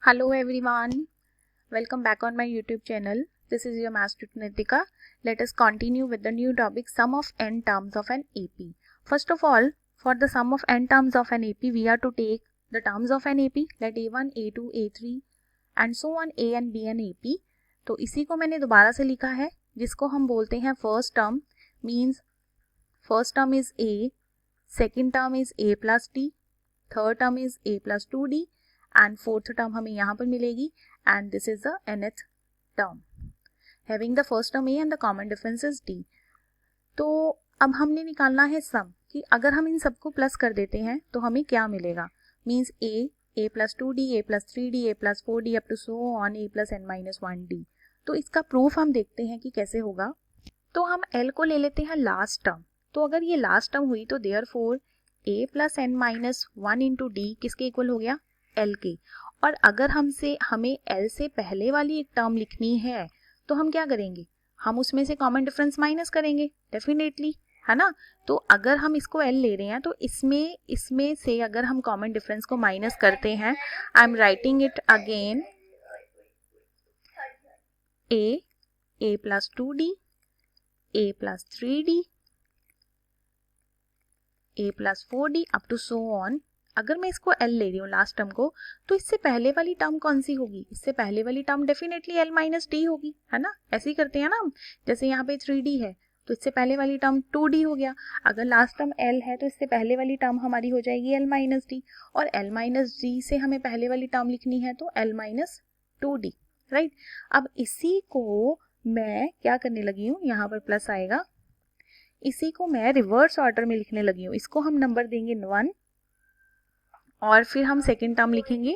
Hello everyone, welcome back on my YouTube channel. This is your math tutor Nitika. Let us continue with the new topic sum of n terms of an AP. First of all, for the sum of n terms of an AP, we are to take the terms of an AP, let A1, A2, A3 and so on A and B and AP. तो इसी को मैंने दोबारा से लिखा है जिसको हम बोलते हैं first term. Means first term is A, second term is A plus D, third term is A plus 2D and fourth term हमें यहाँ पर मिलेगी and this is the nth term having the first term A and the common difference is D. तो अब हमने निकालना है सम कि अगर हम इन सबको प्लस कर देते हैं तो हमें क्या मिलेगा. Means A plus 2D, A plus 3D, A plus 4D up to so on A plus n minus 1D. तो इसका प्रूफ हम देखते हैं कि कैसे होगा. तो हम L को ले लेते हैं लास्ट टर्म. तो अगर ये लास्ट टर्म हुई तो therefore a plus n minus 1 into D किसके इक्वल हो गया, L के. और अगर हमें L से पहले वाली एक टर्म लिखनी है तो हम क्या करेंगे, हम उसमें से कॉमन डिफरेंस माइनस करेंगे डेफिनेटली, है ना. तो अगर हम इसको L ले रहे हैं तो इसमें से अगर हम कॉमन डिफरेंस को माइनस करते हैं, I am writing it again, a plus 2D, a plus 3D, a plus 4D up to so on. अगर मैं इसको L ले रही हूँ लास्ट टर्म को, तो इससे पहले वाली टर्म कौन सी होगी, इससे पहले वाली term definitely L minus D होगी, है ना. ऐसे ही करते हैं ना हम. जैसे यहाँ पे 3D है तो इससे पहले वाली टर्म 2D हो गया. अगर लास्ट टर्म L है तो इससे पहले वाली टर्म हमारी हो जाएगी L माइनस डी, और L माइनस डी से हमें पहले वाली टर्म लिखनी है तो L माइनस 2D, राइट. अब इसी को मैं क्या करने लगी हूँ, यहाँ पर प्लस आएगा, इसी को मैं रिवर्स ऑर्डर में लिखने लगी हूँ. इसको हम नंबर देंगे 1 और फिर हम सेकेंड टर्म लिखेंगे.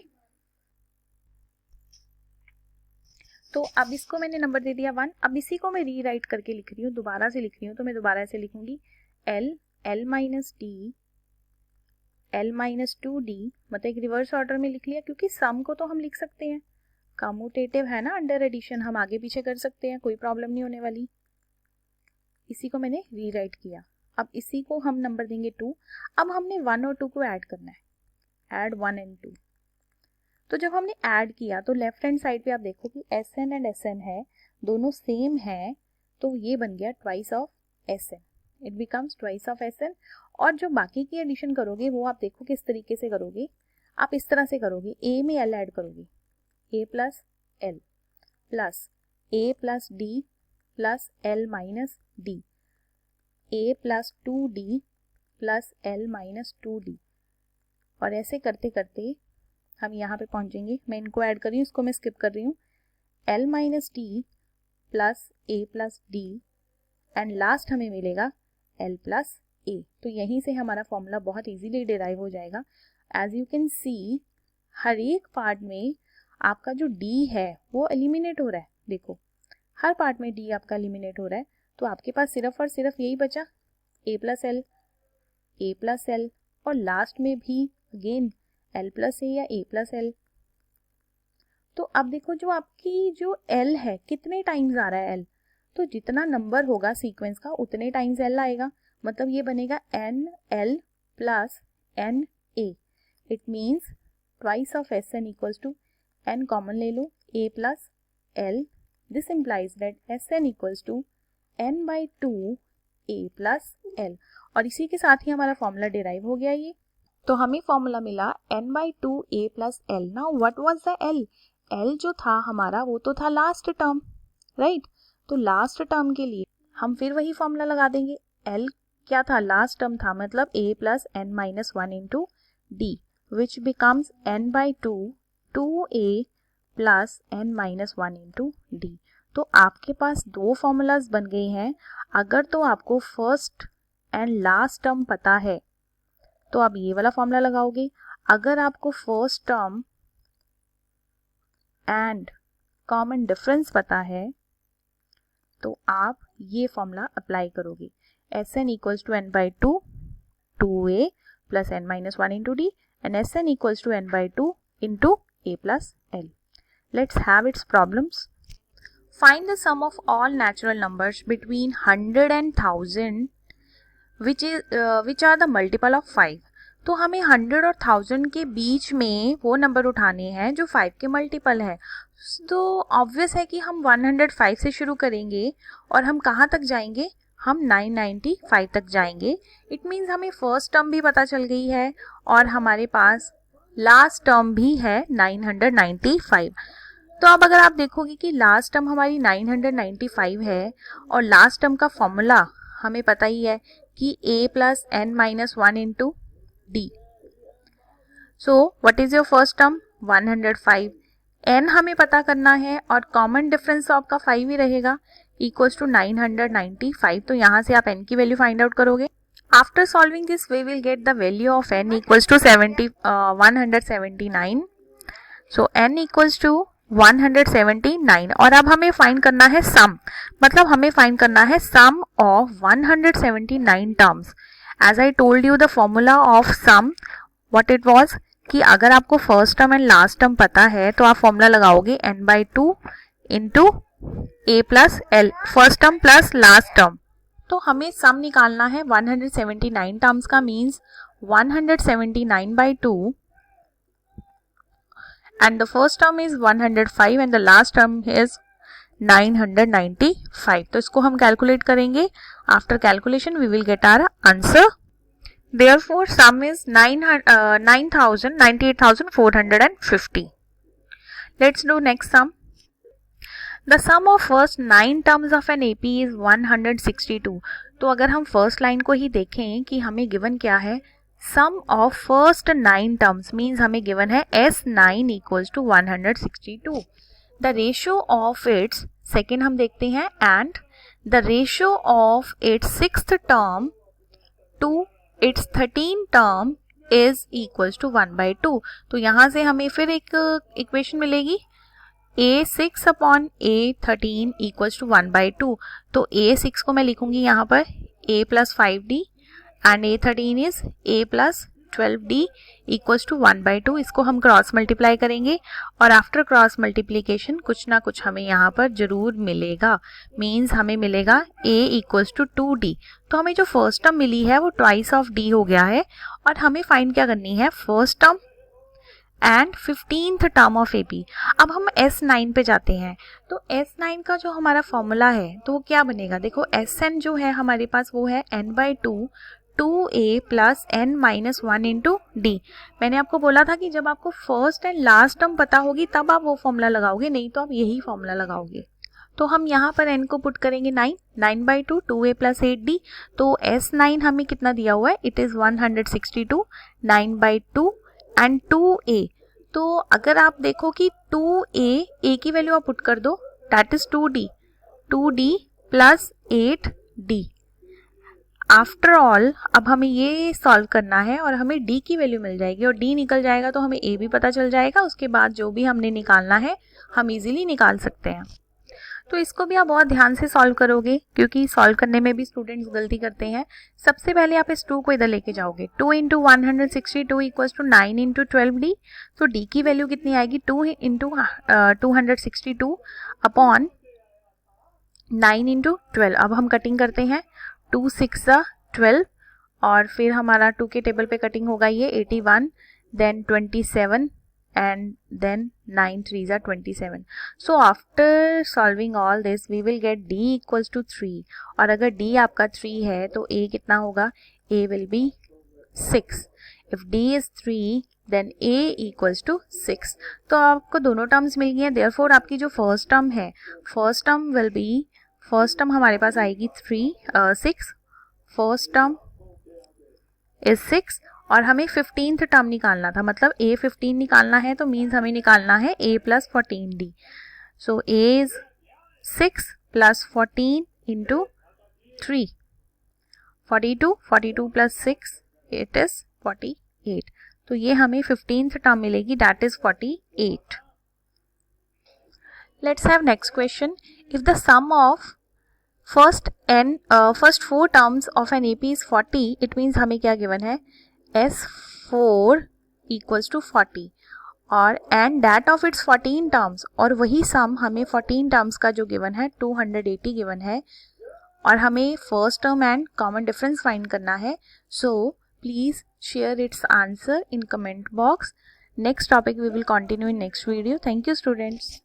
तो अब इसको मैंने नंबर दे दिया 1. अब इसी को मैं रीराइट करके लिख रही हूँ, दोबारा से लिख रही हूँ. तो मैं दोबारा ऐसे लिखूंगी L minus D, L minus 2D, मतलब एक रिवर्स ऑर्डर में लिख लिया क्योंकि सम को तो हम लिख सकते हैं, कम्यूटेटिव है ना, अंडर एडिशन हम आगे पीछे कर सकते हैं, कोई प्रॉब्लम नहीं होने वाली. इसी को मैंने रीराइट किया. अब इसी को हम नंबर देंगे 2. अब हमने 1 और 2 को ऐड करना है, ऐड 1 एंड 2. तो जब हमने ऐड किया तो लेफ्ट हैंड साइड पे आप देखो कि Sn एंड Sn है, दोनों सेम है, तो ये बन गया twice of Sn, it becomes twice of Sn. और जो बाकी की एडिशन करोगे वो आप देखो किस तरीके से करोगे. आप इस तरह से करोगे, a में l ऐड करोगे, a plus l plus a plus d plus l minus d, a plus 2d plus l minus 2d. और ऐसे करते करते हम यहाँ पे पहुंचेंगे. मैं इनको ऐड कर रही हूँ, इसको मैं स्किप कर रही हूँ. L minus D plus a plus D and last हमें मिलेगा L प्लस a. तो यहीं से हमारा फॉर्मूला बहुत इजीली डिराइव हो जाएगा. एज यू कैन सी हर एक पार्ट में आपका जो d है वो एलिमिनेट हो रहा है. देखो हर पार्ट में d आपका एलिमिनेट हो रहा है. तो आपके पास सिर्फ और सिर्फ यही बचा, a प्लस l और लास्ट में भी अगेन L प्लस ए या A प्लस एल. तो अब देखो जो आपकी जो L है कितने टाइम्स आ रहा है L, तो जितना नंबर होगा सीक्वेंस का उतने टाइम्स L आएगा. मतलब ये बनेगा NL plus NA. It means twice of Sn equals to n common ले लो, A plus L. This implies that Sn equals to n by 2 A plus L. और इसी के साथ ही हमारा फॉर्मूला डिराइव हो गया ये. तो हमें फॉर्मूला मिला n by 2 a plus L. Now what was the L? L जो था हमारा वो तो था लास्ट टर्म, राइट. तो लास्ट टर्म के लिए हम फिर वही फॉर्मूला लगा देंगे. L क्या था, लास्ट टर्म था, मतलब a plus n minus 1 into D which becomes n by 2a plus n minus 1 into D. तो आपके पास दो फॉर्मूलाज बन गए हैं. अगर तो आपको फर्स्ट एंड लास्ट टर्म पता है तो आप ये वाला फॉर्मूला लगाओगे. अगर आपको first term and common difference पता है तो आप ये फॉर्मूला अप्लाई करोगे. Sn equals to n by 2a plus n minus 1 into D and Sn equals to n by 2 into a plus L. Let's have its problems. Find the sum of all natural numbers between 100 and 1000 which are the multiple of 5. तो हमें 100 और 1000 के बीच में वो number उठाने हैं जो 5 के मल्टीपल है। तो ऑब्वियस है कि हम 105 से शुरू करेंगे और हम कहाँ तक जाएंगे, हम 995 तक जाएंगे। इट मीन्स हमें फर्स्ट टर्म भी पता चल गई है और हमारे पास लास्ट टर्म भी है 995। तो अब अगर आप देखोगे कि लास्ट टर्म हमारी 995 है और लास्ट टर्म का फॉर्मूला हमें पता ही है कि a plus n minus 1 into D. So what is your first term 105, n हमें पता करना है और कॉमन डिफरेंस आपका 5 ही रहेगा इक्वल्स टू 995। तो यहाँ से आप n की वैल्यू फाइंड आउट करोगे। After solving this we will get the value of n equals to 179। So n equals to 179 और अब हमें फाइंड करना है सम, मतलब हमें फाइंड करना है sum of 179 terms. As I told you the formula of sum what it was कि अगर आपको first term and last term पता है तो आप फॉर्मूला लगाओगे n/2 into a plus l, first term plus last term. तो हमें सम निकालना है 179 टर्म्स का, means 179/2 and the first term is 105 and the last term is 995। तो इसको हम कैलकुलेट करेंगे। After calculation we will get our answer. Therefore sum is 98,450. Let's do next sum. The sum of first 9 terms of an AP is 162. तो अगर हम first line को ही देखें कि हमें गिवन क्या है, sum of first 9 terms means हमें गिवन है S9 equals to 162। The ratio of its, second हम देखते हैं, and the ratio of its sixth term to its 13 term is equals to 1/2। तो यहाँ से हमें फिर एक इक्वेशन मिलेगी A6 upon A13 equals to 1/2। तो A6 को मैं लिखूंगी यहाँ पर A plus 5D and A13 is A plus 12D equals to 1/2। इसको हम क्रॉस मल्टीप्लाई करेंगे और आफ्टर क्रॉस मल्टीप्लीकेशन कुछ ना कुछ हमें यहाँ पर जरूर मिलेगा, मीन्स हमें मिलेगा A equals to 2D। तो हमें जो फर्स्ट टर्म मिली है वो ट्वाइस ऑफ D हो गया है और हमें फाइंड क्या करनी है, first term and 15th term of AP। अब हम S9 पे जाते हैं। तो S9 का जो हमारा फॉर्मूला है तो वो क्या बनेगा, देखो Sn जो है हमारे पास वो है n/2 2a plus n minus 1 into D. मैंने आपको बोला था कि जब आपको फर्स्ट एंड लास्ट टर्म पता होगी तब आप वो फॉर्मूला लगाओगे, नहीं तो आप यही फॉर्मूला लगाओगे। तो हम यहाँ पर n को पुट करेंगे 9/2 2a प्लस 8d। तो S9 हमें कितना दिया हुआ है, इट इज 162, 9/2 एंड 2a। तो अगर आप देखो कि 2a की वैल्यू आप पुट कर दो, that is 2d plus 8d। After all अब हमें ये सॉल्व करना है और हमें d की वैल्यू मिल जाएगी और d निकल जाएगा तो हमें a भी पता चल जाएगा। उसके बाद जो भी हमने निकालना है हम इजीली निकाल सकते हैं। तो इसको भी आप बहुत ध्यान से सॉल्व करोगे क्योंकि सॉल्व करने में भी स्टूडेंट्स गलती करते हैं। सबसे पहले आप इस 2 को इधर लेके जाओगे, 2 into 162 equals to 9 into 12d। तो d की वैल्यू कितनी आएगी, 2 इंटू 262 अपॉन 9 इंटू 12। अब हम कटिंग करते हैं, 2 6 12 और फिर हमारा 2 के टेबल पे कटिंग होगा ये 81, then 27 and then 9 3s are 27. So after solving all this we will get d equals to 3 और अगर d आपका 3 है तो a कितना होगा, a will be 6. If d is 3 then a equals to 6. तो आपको दोनों टर्म्स मिल गई हैं। therefore आपकी जो फर्स्ट टर्म है, first term will be, first term हमारे पास आएगी 6, फर्स्ट टर्म इज 6 और हमें 15th टर्म निकालना था, मतलब a 15 निकालना है तो मीन्स हमें निकालना है a plus 14d। So a is 6 plus 14 into 3, 42 plus 6 it is 48। तो ये हमें 15th टर्म मिलेगी, that is 48। Let's have next question. If the sum of first 4 terms of an AP is 40, it means हमें क्या given है, S4 equals to 40 और and that of its 14 terms, और वही सम हमें 14 टर्म्स का जो गिवन है 280 गिवन है और हमें first term and common difference find करना है। सो Please share its answer in comment box. Next topic we will continue in next video. Thank you students.